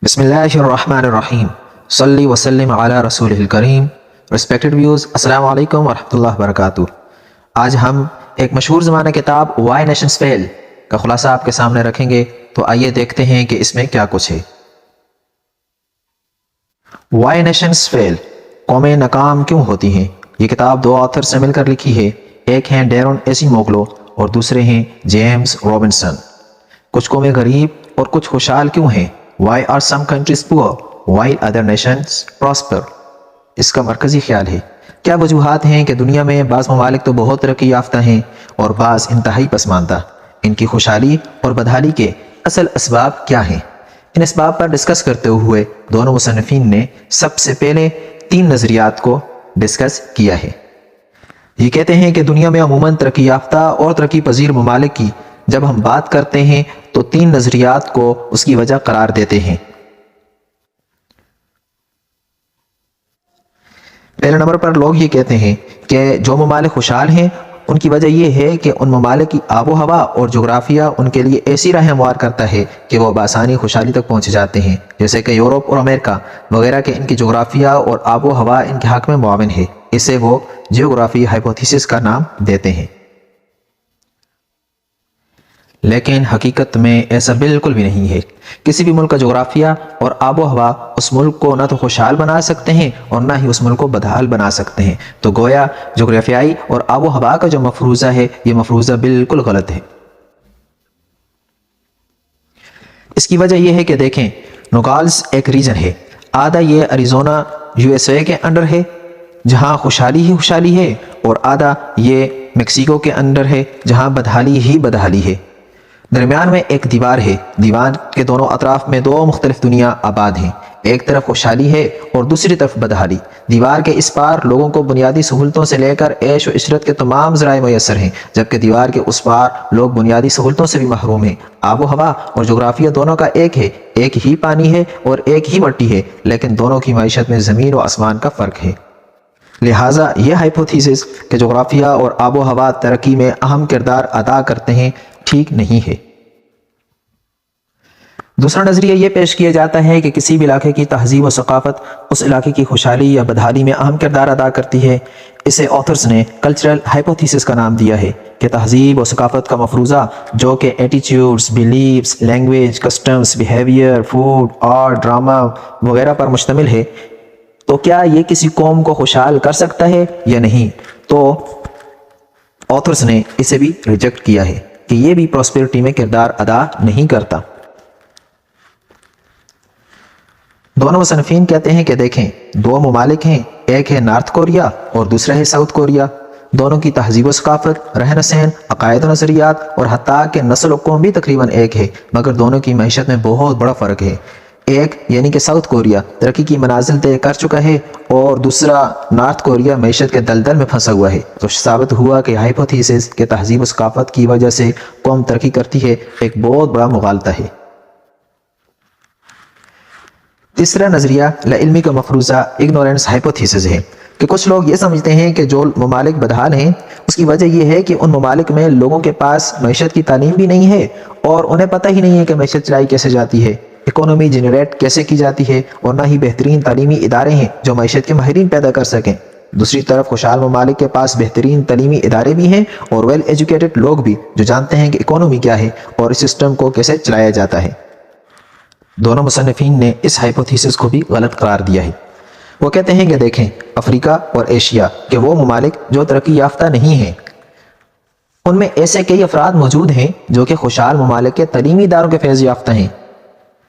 بسم اللہ الرحمن الرحیم صلی وسلم علی رسول الکریم. رسپیکٹڈ ویوز، السلام علیکم ورحمۃ اللہ وبرکاتہ. آج ہم ایک مشہور زمانہ کتاب وائی نیشنز فیل کا خلاصہ آپ کے سامنے رکھیں گے. تو آئیے دیکھتے ہیں کہ اس میں کیا کچھ ہے. وائی نیشنز فیل، قومیں ناکام کیوں ہوتی ہیں. یہ کتاب دو آتھر سے مل کر لکھی ہے. ایک ہیں ڈیرون ایسی موگلو اور دوسرے ہیں جیمز رابنسن. کچھ قومیں غریب اور کچھ خوشحال کیوں ہیں. Why are some countries poor while other nations prosper؟ اس کا مرکزی خیال ہے. کیا وجوہات ہیں کہ دنیا میں بعض ممالک تو بہت ترقی یافتہ ہیں اور بعض انتہائی پسماندہ. ان کی خوشحالی اور بدحالی کے اصل اسباب کیا ہیں. ان اسباب پر ڈسکس کرتے ہوئے دونوں مصنفین نے سب سے پہلے تین نظریات کو ڈسکس کیا ہے. یہ کہتے ہیں کہ دنیا میں عموماً ترقی یافتہ اور ترقی پذیر ممالک کی جب ہم بات کرتے ہیں تو تین نظریات کو اس کی وجہ قرار دیتے ہیں. پہلے نمبر پر لوگ یہ کہتے ہیں کہ جو ممالک خوشحال ہیں ان کی وجہ یہ ہے کہ ان ممالک کی آب و ہوا اور جغرافیہ ان کے لیے ایسی راہ ہموار کرتا ہے کہ وہ بآسانی خوشحالی تک پہنچ جاتے ہیں. جیسے کہ یورپ اور امریکہ وغیرہ کے ان کی جغرافیہ اور آب و ہوا ان کے حق میں معاون ہے. اسے وہ جیوگرافی ہائپوتھیسس کا نام دیتے ہیں. لیکن حقیقت میں ایسا بالکل بھی نہیں ہے. کسی بھی ملک کا جغرافیہ اور آب و ہوا اس ملک کو نہ تو خوشحال بنا سکتے ہیں اور نہ ہی اس ملک کو بدحال بنا سکتے ہیں. تو گویا جغرافیائی اور آب و ہوا کا جو مفروضہ ہے یہ مفروضہ بالکل غلط ہے. اس کی وجہ یہ ہے کہ دیکھیں، نوگالس ایک ریجن ہے. آدھا یہ ایریزونا USA کے انڈر ہے جہاں خوشحالی ہی خوشحالی ہے، اور آدھا یہ میکسیکو کے انڈر ہے جہاں بدحالی ہی بدحالی ہے. درمیان میں ایک دیوار ہے. دیوار کے دونوں اطراف میں دو مختلف دنیا آباد ہیں. ایک طرف خوشحالی ہے اور دوسری طرف بدحالی. دیوار کے اس پار لوگوں کو بنیادی سہولتوں سے لے کر عیش و عشرت کے تمام ذرائع میسر ہیں، جبکہ دیوار کے اس پار لوگ بنیادی سہولتوں سے بھی محروم ہیں. آب و ہوا اور جغرافیہ دونوں کا ایک ہے. ایک ہی پانی ہے اور ایک ہی مٹی ہے، لیکن دونوں کی معیشت میں زمین و آسمان کا فرق ہے. لہٰذا یہ ہائپوتھیسس کہ جغرافیہ اور آب و ہوا ترقی میں اہم کردار ادا کرتے ہیں ٹھیک نہیں ہے. دوسرا نظریہ یہ پیش کیا جاتا ہے کہ کسی بھی علاقے کی تہذیب و ثقافت اس علاقے کی خوشحالی یا بدحالی میں اہم کردار ادا کرتی ہے. اسے آتھرز نے کلچرل ہائپوتھیسس کا نام دیا ہے کہ تہذیب و ثقافت کا مفروضہ جو کہ attitudes, beliefs, language, customs, behaviour, food, art, drama وغیرہ پر مشتمل ہے، تو کیا یہ کسی قوم کو خوشحال کر سکتا ہے یا نہیں. تو آتھرز نے اسے بھی ریجیکٹ کیا ہے کہ یہ بھی پراسپیرٹی میں کردار ادا نہیں کرتا. دونوں مصنفین کہتے ہیں کہ دیکھیں، دو ممالک ہیں، ایک ہے نارتھ کوریا اور دوسرا ہے ساؤتھ کوریا. دونوں کی تہذیب و ثقافت، رہن سہن، عقائد و نظریات اور حتیٰ کہ نسل و قوم بھی تقریباً ایک ہے، مگر دونوں کی معیشت میں بہت بڑا فرق ہے. ایک یعنی کہ ساؤتھ کوریا ترقی کی منازل طے کر چکا ہے اور دوسرا نارتھ کوریا معیشت کے دلدل میں پھنسا ہوا ہے. تو ثابت ہوا کہ ہائپوتھیسس کہ تہذیب و ثقافت کی وجہ سے قوم ترقی کرتی ہے ایک بہت بڑا مغالطہ ہے. تیسرا نظریہ لاعلمی کا مفروضہ اگنورینس ہائپوتھیسس ہے کہ کچھ لوگ یہ سمجھتے ہیں کہ جو ممالک بدحال ہیں اس کی وجہ یہ ہے کہ ان ممالک میں لوگوں کے پاس معیشت کی تعلیم بھی نہیں ہے اور انہیں پتہ ہی نہیں ہے کہ معیشت چلائی کیسے جاتی ہے، اکانومی جنریٹ کیسے کی جاتی ہے، اور نہ ہی بہترین تعلیمی ادارے ہیں جو معیشت کے ماہرین پیدا کر سکیں. دوسری طرف خوشحال ممالک کے پاس بہترین تعلیمی ادارے بھی ہیں اور ویل ایجوکیٹڈ لوگ بھی جو جانتے ہیں کہ اکانومی کیا ہے اور اس سسٹم کو کیسے چلایا جاتا ہے. دونوں مصنفین نے اس ہائپوتھیسس کو بھی غلط قرار دیا ہے. وہ کہتے ہیں کہ دیکھیں، افریقہ اور ایشیا کے وہ ممالک جو ترقی یافتہ نہیں ہیں ان میں ایسے کئی افراد موجود ہیں جو کہ خوشحال ممالک کے تعلیمی اداروں کے فیض یافتہ ہیں.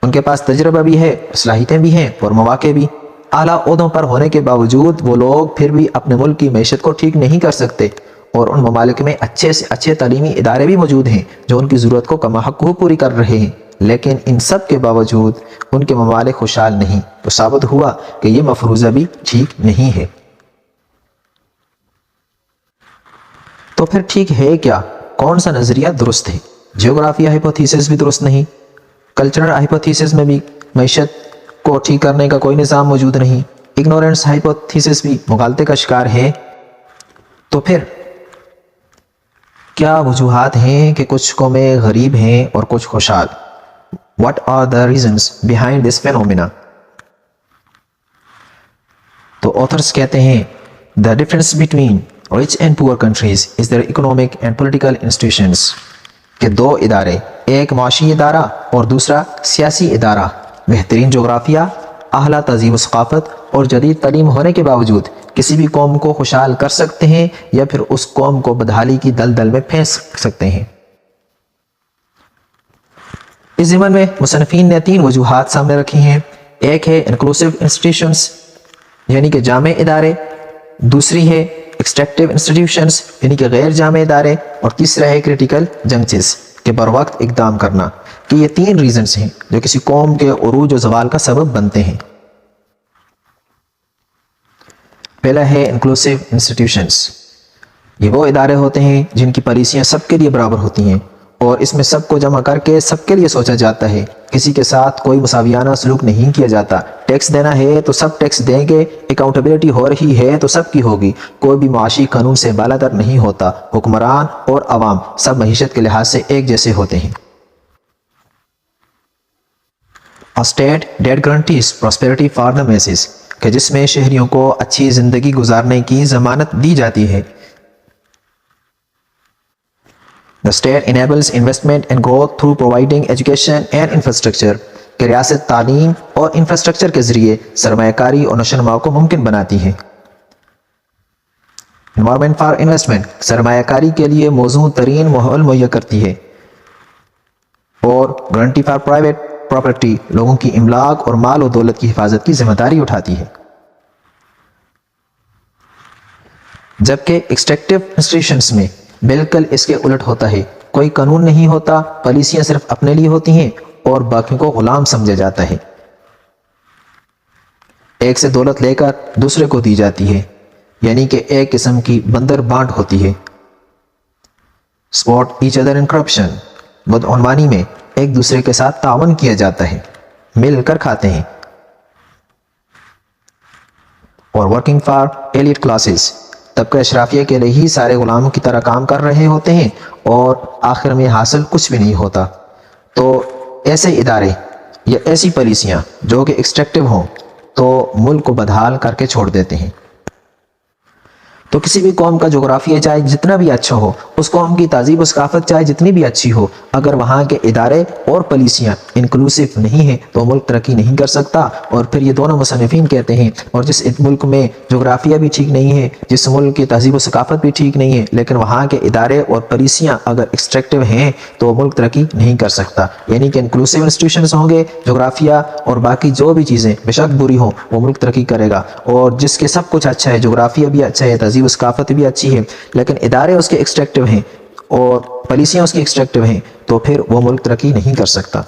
ان کے پاس تجربہ بھی ہے، صلاحیتیں بھی ہیں اور مواقع بھی. اعلیٰ عہدوں پر ہونے کے باوجود وہ لوگ پھر بھی اپنے ملک کی معیشت کو ٹھیک نہیں کر سکتے، اور ان ممالک میں اچھے سے اچھے تعلیمی ادارے بھی موجود ہیں جو ان کی ضرورت کو کما حق پوری کر رہے ہیں، لیکن ان سب کے باوجود ان کے ممالک خوشحال نہیں. تو ثابت ہوا کہ یہ مفروضہ بھی ٹھیک نہیں ہے. تو پھر ٹھیک ہے کیا؟ کون سا نظریہ درست ہے؟ جیوگرافی ہائپوتھیسس بھی درست نہیں، کلچرل ہائپوتھیسس میں بھی معیشت کو ٹھیک کرنے کا کوئی نظام موجود نہیں، اگنورینس ہائپوتھیسس بھی مغالطے کا شکار ہے. تو پھر کیا وجوہات ہیں کہ کچھ قومیں غریب ہیں اور کچھ خوشحال؟ What are the reasons behind this phenomena? تو authors کہتے ہیں the difference between rich and poor countries is their economic and political institutions. کہ دو ادارے، ایک معاشی ادارہ اور دوسرا سیاسی ادارہ، بہترین جغرافیہ، اعلیٰ تہذیب و ثقافت اور جدید تعلیم ہونے کے باوجود کسی بھی قوم کو خوشحال کر سکتے ہیں یا پھر اس قوم کو بدحالی کی دلدل میں پھینک سکتے ہیں۔ اس ضمن میں مصنفین نے 3 وجوہات سامنے رکھی ہیں۔ ایک ہے انکلوسیو انسٹیٹیوشنز یعنی کہ جامع ادارے، دوسری ہے ایکسٹریکٹیو انسٹیٹیوشنز یعنی کہ غیر جامع ادارے، اور تیسرا ہے کریٹیکل جنکشنز کہ بر وقت اقدام کرنا۔ کہ یہ 3 ریزنز ہیں جو کسی قوم کے عروج و زوال کا سبب بنتے ہیں۔ پہلا ہے انکلوسیو انسٹیٹیوشنز۔ یہ وہ ادارے ہوتے ہیں جن کی پالیسیاں سب کے لیے برابر ہوتی ہیں اور اس میں سب کو جمع کر کے سب کے لیے سوچا جاتا ہے، کسی کے ساتھ کوئی مساویانہ سلوک نہیں کیا جاتا۔ ٹیکس دینا ہے تو سب ٹیکس دیں گے، اکاؤنٹیبلٹی ہو رہی ہے تو سب کی ہوگی، کوئی بھی معاشی قانون سے بالاتر نہیں ہوتا، حکمران اور عوام سب معیشت کے لحاظ سے ایک جیسے ہوتے ہیں۔ A state that guarantees prosperity for the masses کہ جس میں شہریوں کو اچھی زندگی گزارنے کی ضمانت دی جاتی ہے۔ The state enables investment and growth through providing education and infrastructure کہ ریاست تعلیم اور انفراسٹرکچر کے ذریعے سرمایہ کاری اور نشو و نما کو ممکن بناتی ہے۔ Environment for investment سرمایہ کاری کے لیے موزوں ترین ماحول مہیا کرتی ہے، اور گارنٹی فار پرائیویٹ پراپرٹی لوگوں کی املاک اور مال و دولت کی حفاظت کی ذمہ داری اٹھاتی ہے۔ جبکہ ایکسٹریکٹیو انسٹیٹیوشنز میں بالکل اس کے الٹ ہوتا ہے، کوئی قانون نہیں ہوتا، پالیسیاں صرف اپنے لیے ہوتی ہیں اور باقیوں کو غلام سمجھا جاتا ہے۔ ایک سے دولت لے کر دوسرے کو دی جاتی ہے، یعنی کہ ایک قسم کی بندر بانٹ ہوتی ہے۔ سپورٹ ایچ ادر ان کرپشن بدعنوانی میں ایک دوسرے کے ساتھ تعاون کیا جاتا ہے، مل کر کھاتے ہیں۔ اور ورکنگ فار ایلیٹ کلاسز طبقہ اشرافیہ کے لیے ہی سارے غلاموں کی طرح کام کر رہے ہوتے ہیں اور آخر میں حاصل کچھ بھی نہیں ہوتا۔ تو ایسے ادارے یا ایسی پالیسیاں جو کہ ایکسٹریکٹیو ہوں تو ملک کو بدحال کر کے چھوڑ دیتے ہیں۔ تو کسی بھی قوم کا جغرافیہ چاہے جتنا بھی اچھا ہو، اس قوم کی تہذیب و ثقافت چاہے جتنی بھی اچھی ہو، اگر وہاں کے ادارے اور پالیسیاں انکلوسیو نہیں ہیں تو ملک ترقی نہیں کر سکتا۔ اور پھر یہ دونوں مصنفین کہتے ہیں اور جس ملک میں جغرافیہ بھی ٹھیک نہیں ہے، جس ملک کی تہذیب و ثقافت بھی ٹھیک نہیں ہے، لیکن وہاں کے ادارے اور پالیسیاں اگر ایکسٹریکٹیو ہیں تو ملک ترقی نہیں کر سکتا۔ یعنی کہ انکلوسیو انسٹیٹیوشنز ہوں گے، جغرافیہ اور باقی جو بھی چیزیں بے شک بری ہوں وہ ملک ترقی کرے گا، اور جس کے سب کچھ اچھا ہے، جغرافیہ بھی اچھا ہے، تہذیب و ثقافت بھی اچھی ہے، لیکن ادارے اس کے ایکسٹریکٹیو ہیں اور پالیسیاں اس کی ایکسٹریکٹیو ہیں تو پھر وہ ملک ترقی نہیں کر سکتا۔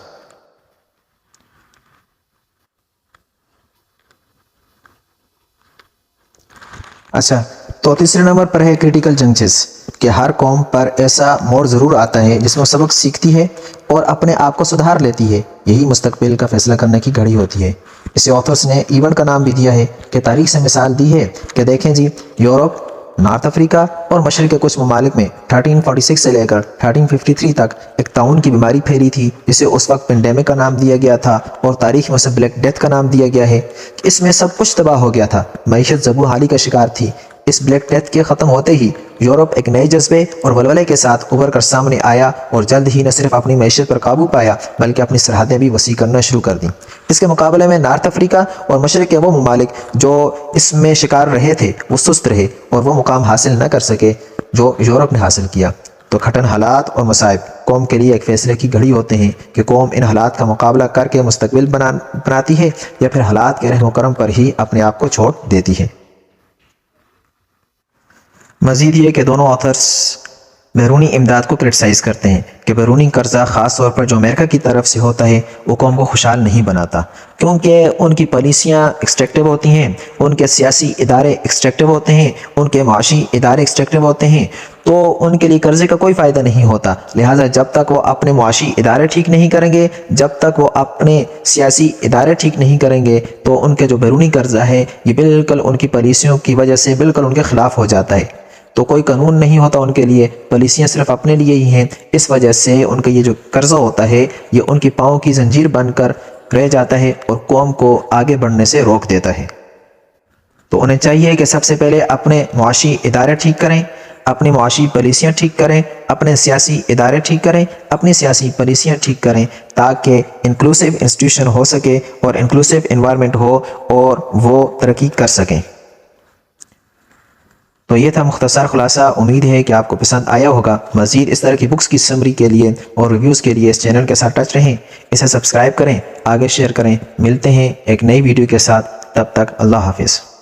اچھا، تو تیسرے نمبر پر ہے کریٹیکل جنکشنز کہ ہر قوم پر ایسا موڑ ضرور آتا ہے جس میں سبق سیکھتی ہے اور اپنے آپ کو سدھار لیتی ہے، یہی مستقبل کا فیصلہ کرنے کی گھڑی ہوتی ہے۔ اسے آتھرز نے ایونٹ کا نام بھی دیا ہے کہ تاریخ سے مثال دی ہے کہ دیکھیں جی، یورپ، نارتھ افریقہ اور مشرق کے کچھ ممالک میں 1346 سے لے کر 1353 تک ایک طاعون کی بیماری پھیلی تھی جسے اس وقت پینڈیمک کا نام دیا گیا تھا، اور تاریخ میں اسے بلیک ڈیتھ کا نام دیا گیا ہے۔ اس میں سب کچھ تباہ ہو گیا تھا، معیشت زبوں حالی کا شکار تھی۔ اس بلیک ڈیتھ کے ختم ہوتے ہی یورپ ایک نئے جذبے اور ولولے کے ساتھ ابھر کر سامنے آیا اور جلد ہی نہ صرف اپنی معیشت پر قابو پایا بلکہ اپنی سرحدیں بھی وسیع کرنا شروع کر دیں۔ اس کے مقابلے میں نارتھ افریقہ اور مشرق کے وہ ممالک جو اس میں شکار رہے تھے وہ سست رہے اور وہ مقام حاصل نہ کر سکے جو یورپ نے حاصل کیا۔ تو کھٹن حالات اور مصائب قوم کے لیے ایک فیصلے کی گھڑی ہوتے ہیں کہ قوم ان حالات کا مقابلہ کر کے مستقبل بناتی ہے یا پھر حالات کے رحم و کرم پر ہی اپنے آپ کو چھوڑ دیتی ہے۔ مزید یہ کہ دونوں آتھرز بیرونی امداد کو کرٹیسائز کرتے ہیں کہ بیرونی قرضہ خاص طور پر جو امریکہ کی طرف سے ہوتا ہے وہ قوم کو خوشحال نہیں بناتا، کیونکہ ان کی پالیسیاں ایکسٹریکٹیو ہوتی ہیں، ان کے سیاسی ادارے ایکسٹریکٹیو ہوتے ہیں، ان کے معاشی ادارے ایکسٹریکٹیو ہوتے ہیں، تو ان کے لیے قرضے کا کوئی فائدہ نہیں ہوتا۔ لہٰذا جب تک وہ اپنے معاشی ادارے ٹھیک نہیں کریں گے، جب تک وہ اپنے سیاسی ادارے ٹھیک نہیں کریں گے تو ان کے جو بیرونی قرضہ ہے یہ بالکل ان کی پالیسیوں کی وجہ سے بالکل ان کے خلاف ہو جاتا ہے۔ تو کوئی قانون نہیں ہوتا ان کے لیے، پالیسیاں صرف اپنے لیے ہی ہیں۔ اس وجہ سے ان کا یہ جو قرضہ ہوتا ہے یہ ان کی پاؤں کی زنجیر بن کر رہ جاتا ہے اور قوم کو آگے بڑھنے سے روک دیتا ہے۔ تو انہیں چاہیے کہ سب سے پہلے اپنے معاشی ادارے ٹھیک کریں، اپنی معاشی پالیسیاں ٹھیک کریں، اپنے سیاسی ادارے ٹھیک کریں، اپنی سیاسی پالیسیاں ٹھیک کریں، تاکہ انکلوسیو انسٹیٹیوشن ہو سکے اور انکلوسیو انوائرمنٹ ہو اور وہ ترقی کر سکیں۔ تو یہ تھا مختصر خلاصہ، امید ہے کہ آپ کو پسند آیا ہوگا۔ مزید اس طرح کی بکس کی سمری کے لیے اور ریویوز کے لیے اس چینل کے ساتھ ٹچ رہیں، اسے سبسکرائب کریں، آگے شیئر کریں۔ ملتے ہیں ایک نئی ویڈیو کے ساتھ، تب تک اللہ حافظ۔